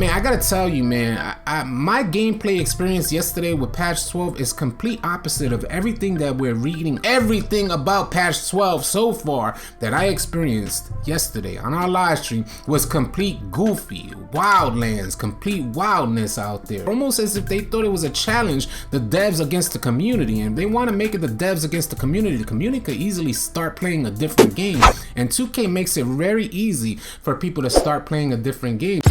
Man, I gotta tell you, man, my gameplay experience yesterday with patch 12 is complete opposite of everything that we're reading. Everything about patch 12 so far that I experienced yesterday on our live stream was complete goofy, wildlands, complete wildness out there. Almost as if they thought it was a challenge, the devs against the community, and they want to make it the devs against the community. The community could easily start playing a different game, and 2K makes it very easy for people to start playing a different game.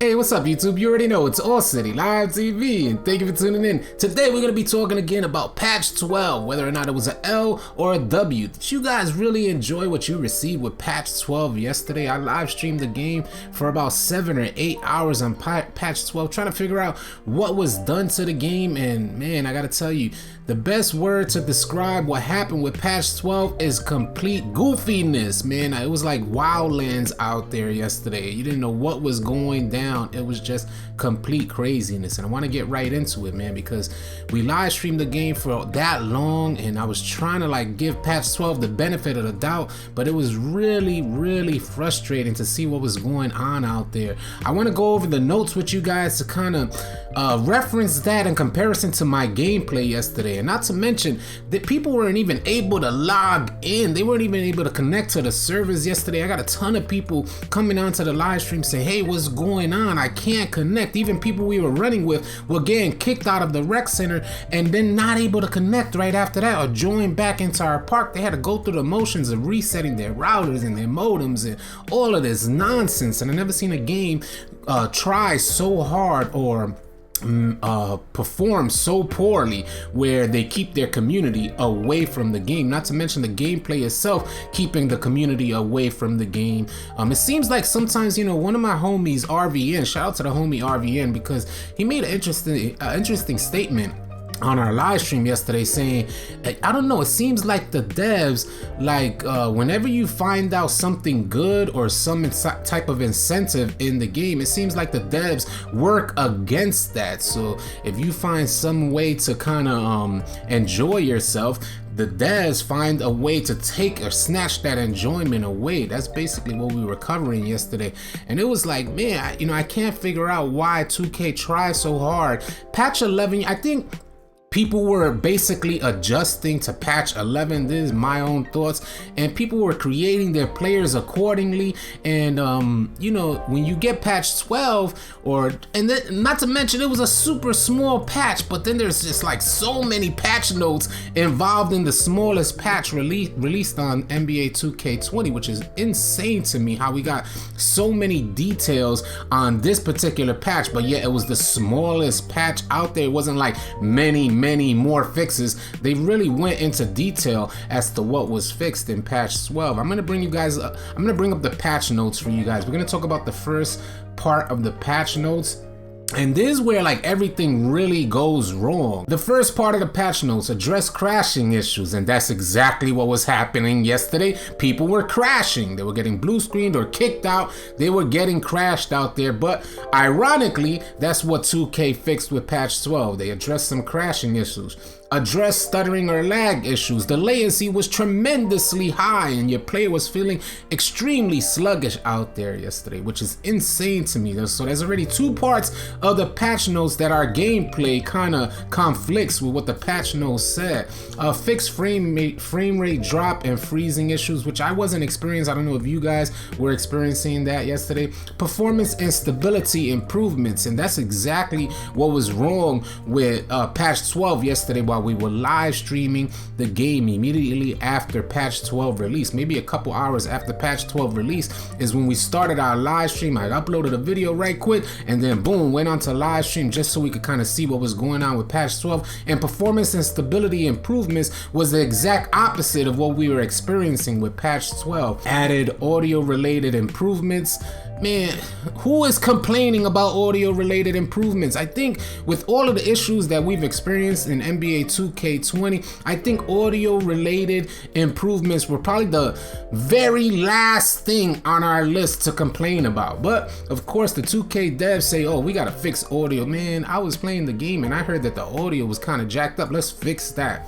Hey, what's up YouTube? You already know it's All City Live TV, and thank you for tuning in. Today we're going to be talking again about patch 12, whether or not it was an L or a W. Did you guys really enjoy what you received with patch 12 yesterday? I live streamed the game for about 7 or 8 hours on patch 12, trying to figure out what was done to the game, and man, I gotta tell you, the best word to describe what happened with patch 12 is complete goofiness, man. It was like wildlands out there yesterday. You didn't know what was going down. It was just complete craziness, and I want to get right into it, man, because we live streamed the game for that long, and I was trying to like give patch 12 the benefit of the doubt, but it was really frustrating to see what was going on out there. I want to go over the notes with you guys to kind of reference that in comparison to my gameplay yesterday. And not to mention that people weren't even able to log in. They weren't even able to connect to the servers yesterday. I got a ton of people coming onto the live stream saying, hey, what's going on? I can't connect. Even people we were running with were getting kicked out of the rec center and then not able to connect right after that or join back into our park. They had to go through the motions of resetting their routers and their modems and all of this nonsense. And I never seen a game try so hard or perform so poorly where they keep their community away from the game, not to mention the gameplay itself keeping the community away from the game. It seems like sometimes, you know, one of my homies, RVN, shout out to the homie RVN, because he made an interesting statement on our live stream yesterday saying, I don't know, it seems like the devs, like whenever you find out something good or some type of incentive in the game, it seems like the devs work against that. So if you find some way to kind of enjoy yourself, the devs find a way to take or snatch that enjoyment away. That's basically what we were covering yesterday. And it was like, man, I can't figure out why 2K tries so hard. Patch 11, I think people were basically adjusting to patch 11. This is my own thoughts, and people were creating their players accordingly. And you know, when you get patch 12, and then not to mention it was a super small patch, but then there's just like so many patch notes involved in the smallest patch released on NBA 2K20, which is insane to me how we got so many details on this particular patch, but yet it was the smallest patch out there. It wasn't like many more fixes. They really went into detail as to what was fixed in patch 12. I'm gonna bring up the patch notes for you guys. We're gonna talk about the first part of the patch notes, and this is where like everything really goes wrong. The first part of the patch notes address crashing issues, and that's exactly what was happening yesterday. People were crashing. They were getting blue screened or kicked out. They were getting crashed out there. But ironically, that's what 2K fixed with patch 12. They addressed some crashing issues. Address stuttering or lag issues. The latency was tremendously high and your player was feeling extremely sluggish out there yesterday, which is insane to me. So there's already two parts of the patch notes that our gameplay kind of conflicts with what the patch notes said. Fixed frame rate drop and freezing issues, which I wasn't experiencing. I don't know if you guys were experiencing that yesterday. Performance and stability improvements, and that's exactly what was wrong with patch 12 yesterday while we were live streaming the game immediately after patch 12 release. Maybe a couple hours after patch 12 release is when we started our live stream. I uploaded a video right quick and then boom, went on to live stream just so we could kind of see what was going on with patch 12. And performance and stability improvements was the exact opposite of what we were experiencing with patch 12. Added audio related improvements. Man, who is complaining about audio related improvements? I think with all of the issues that we've experienced in NBA 2K20, I think audio related improvements were probably the very last thing on our list to complain about. But of course the 2K devs say, oh, we gotta fix audio. Man, I was playing the game and I heard that the audio was kind of jacked up. Let's fix that.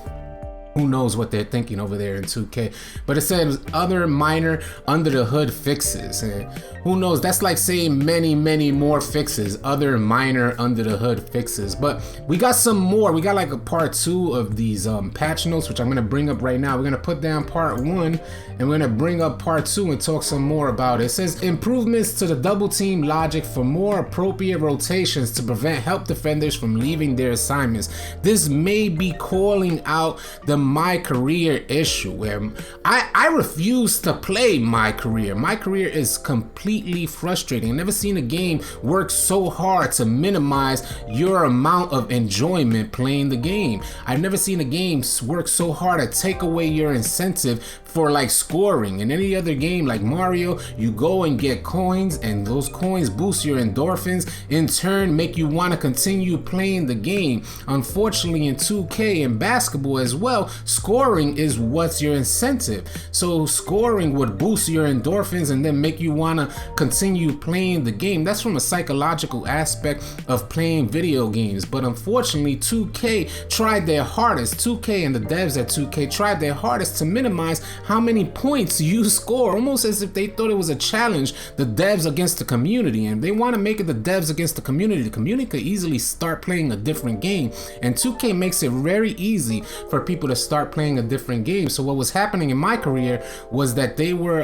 Who knows what they're thinking over there in 2K. But it says other minor under the hood fixes. And who knows? That's like saying many more fixes. Other minor under the hood fixes. But we got some more. We got like a part 2 of these patch notes, which I'm going to bring up right now. We're going to put down part 1 and we're going to bring up part 2 and talk some more about it. It says improvements to the double team logic for more appropriate rotations to prevent help defenders from leaving their assignments. This may be calling out the My Career issue, where I refuse to play My Career. My Career is completely frustrating. I've never seen a game work so hard to minimize your amount of enjoyment playing the game. I've never seen a game work so hard to take away your incentive for like scoring. In any other game like Mario, you go and get coins, and those coins boost your endorphins, in turn make you want to continue playing the game. Unfortunately, in 2K and basketball as well, scoring is what's your incentive. So scoring would boost your endorphins and then make you want to continue playing the game. That's from a psychological aspect of playing video games. But unfortunately, 2K tried their hardest. 2K and the devs at 2K tried their hardest to minimize how many points you score, almost as if they thought it was a challenge, the devs against the community. And they want to make it the devs against the community. The community could easily start playing a different game, and 2K makes it very easy for people to start playing a different game. So what was happening in My Career was that they were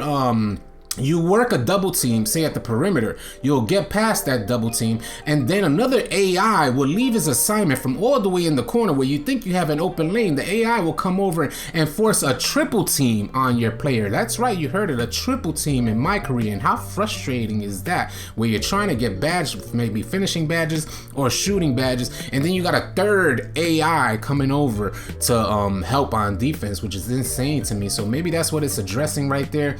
you work a double team, say at the perimeter, you'll get past that double team, and then another AI will leave his assignment from all the way in the corner where you think you have an open lane. The AI will come over and force a triple team on your player. That's right, you heard it, a triple team in My Career. And how frustrating is that, where you're trying to get badges, maybe finishing badges or shooting badges, and then you got a third AI coming over to help on defense, which is insane to me. So maybe that's what it's addressing right there.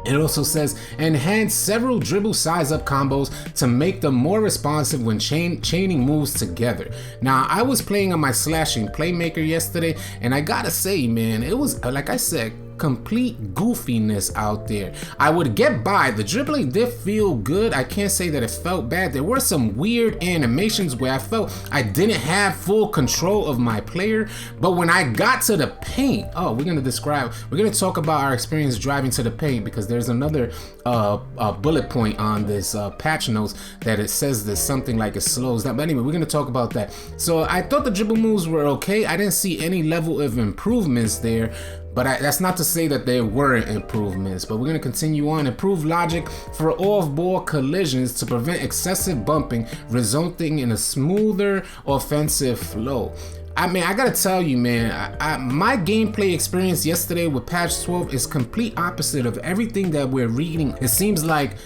It also says enhance several dribble size up combos to make them more responsive when chaining moves together. Now, I was playing on my slashing playmaker yesterday, and I gotta say, man, it was, like I said, complete goofiness out there. I would get by. The dribbling did feel good. I can't say that it felt bad. There were some weird animations where I felt I didn't have full control of my player, but when I got to the paint, we're gonna talk about our experience driving to the paint, because there's another bullet point on this patch notes that it says there's something like it slows down. But anyway, we're gonna talk about that. So I thought the dribble moves were okay. I didn't see any level of improvements there. But that's not to say that there weren't improvements, but we're going to continue on. Improve logic for off-ball collisions to prevent excessive bumping, resulting in a smoother offensive flow. I mean, I gotta tell you, man, my gameplay experience yesterday with patch 12 is complete opposite of everything that we're reading. It seems like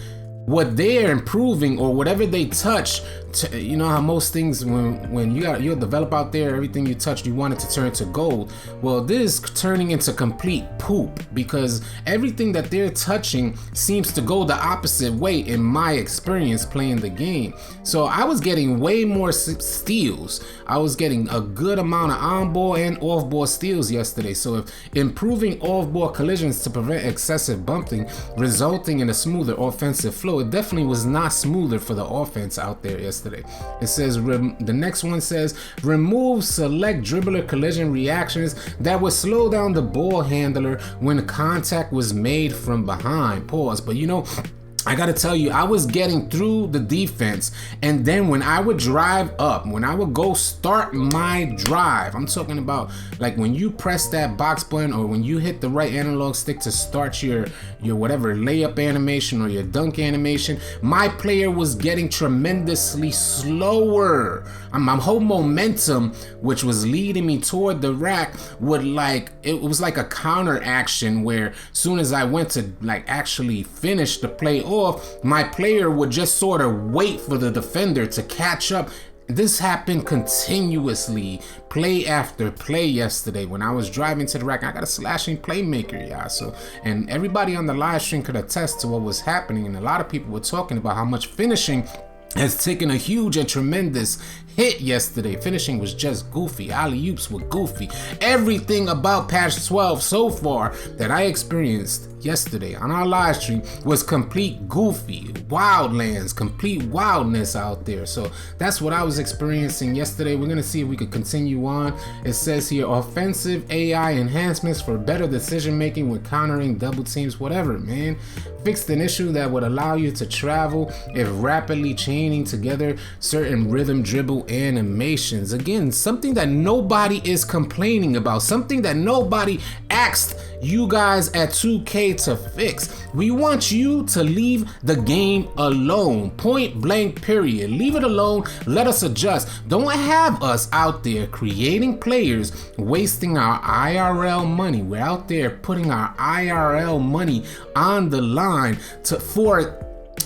what they're improving, or whatever they touch, you know how most things, when you're a developer out there, everything you touch, you want it to turn to gold. Well, this is turning into complete poop, because everything that they're touching seems to go the opposite way in my experience playing the game. So I was getting way more steals. I was getting a good amount of on-ball and off-ball steals yesterday. So if improving off-ball collisions to prevent excessive bumping, resulting in a smoother offensive flow, it definitely was not smoother for the offense out there yesterday. It says, the next one says, remove select dribbler collision reactions that would slow down the ball handler when contact was made from behind. Pause. But you know, I gotta tell you, I was getting through the defense, and then when I would drive up, when I would go start my drive, I'm talking about like when you press that box button, or when you hit the right analog stick to start your whatever layup animation or your dunk animation, my player was getting tremendously slower. My whole momentum, which was leading me toward the rack, it was like a counter action, where soon as I went to like actually finish the play off, my player would just sort of wait for the defender to catch up. This happened continuously, play after play yesterday when I was driving to the rack. I got a slashing playmaker, y'all. So, and everybody on the live stream could attest to what was happening, and a lot of people were talking about how much finishing has taken a huge and tremendous hit yesterday. Finishing was just goofy. Alley-oops were goofy. Everything about patch 12 so far that I experienced yesterday on our live stream was complete goofy, wildlands, complete wildness out there. So that's what I was experiencing yesterday. We're gonna see if we could continue on. It says here, offensive AI enhancements for better decision making when countering double teams, whatever, man. Fixed an issue that would allow you to travel if rapidly chaining together certain rhythm dribble animations. Again, something that nobody is complaining about, something that nobody asked you guys at 2K to fix. We want you to leave the game alone, point blank period. Leave it alone, let us adjust. Don't have us out there creating players, wasting our IRL money. We're out there putting our IRL money on the line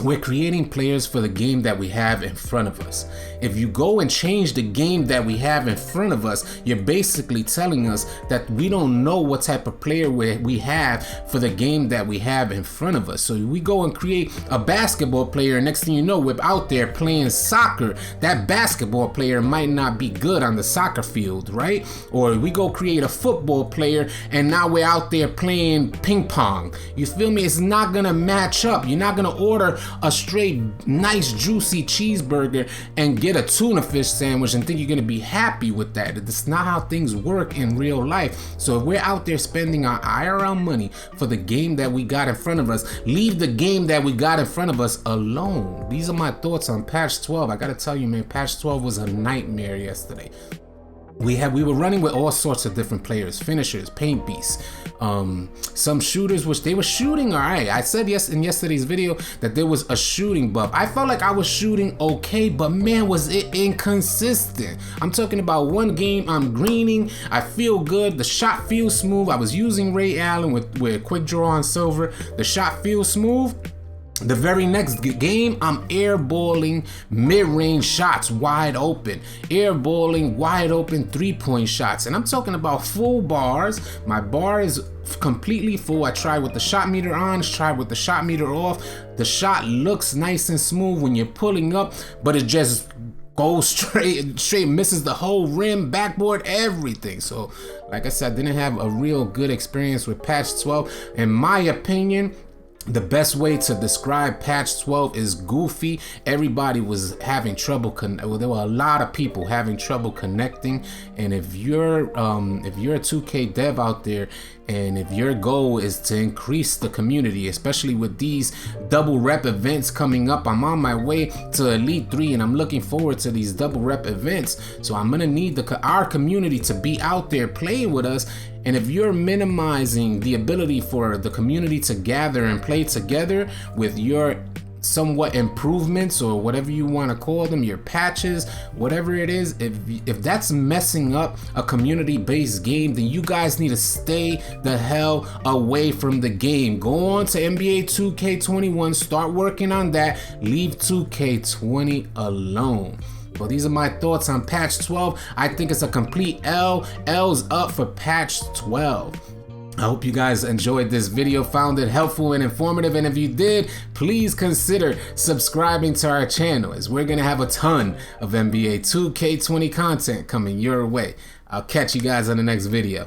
we're creating players for the game that we have in front of us. If you go and change the game that we have in front of us, you're basically telling us that we don't know what type of player we have for the game that we have in front of us. So we go and create a basketball player, next thing you know, we're out there playing soccer. That basketball player might not be good on the soccer field, right? Or we go create a football player and now we're out there playing ping pong. You feel me? It's not gonna match up. You're not gonna order a straight nice juicy cheeseburger and get a tuna fish sandwich and think you're gonna be happy with that. That's not how things work in real life. So if we're out there spending our IRL money for the game that we got in front of us, leave the game that we got in front of us alone. These are my thoughts on patch 12. I gotta tell you, man, patch 12 was a nightmare yesterday. We were running with all sorts of different players, finishers, paint beasts, some shooters, which they were shooting all right. I said in yesterday's video that there was a shooting buff. I felt like I was shooting okay, but man, was it inconsistent. I'm talking about one game, I'm greening, I feel good, the shot feels smooth. I was using Ray Allen with quick draw on silver. The shot feels smooth. The very next game, I'm airballing mid-range shots wide open. Airballing wide open three-point shots. And I'm talking about full bars. My bar is completely full. I tried with the shot meter on, tried with the shot meter off. The shot looks nice and smooth when you're pulling up, but it just goes straight, misses the whole rim, backboard, everything. So, like I said, I didn't have a real good experience with patch 12. In my opinion, the best way to describe patch 12 is goofy. Everybody was having trouble. There were a lot of people having trouble connecting. And if you're a 2K dev out there, and if your goal is to increase the community, especially with these double rep events coming up, I'm on my way to Elite 3 and I'm looking forward to these double rep events. So I'm gonna need our community to be out there playing with us. And if you're minimizing the ability for the community to gather and play together with your somewhat improvements or whatever you want to call them, your patches, whatever it is, if that's messing up a community-based game, then you guys need to stay the hell away from the game. Go on to NBA 2K21, start working on that, leave 2K20 alone. Well, these are my thoughts on patch 12. I think it's a complete L. L's up for patch 12. I hope you guys enjoyed this video, found it helpful and informative, and if you did, please consider subscribing to our channel, as we're gonna have a ton of NBA 2K20 content coming your way. I'll catch you guys on the next video.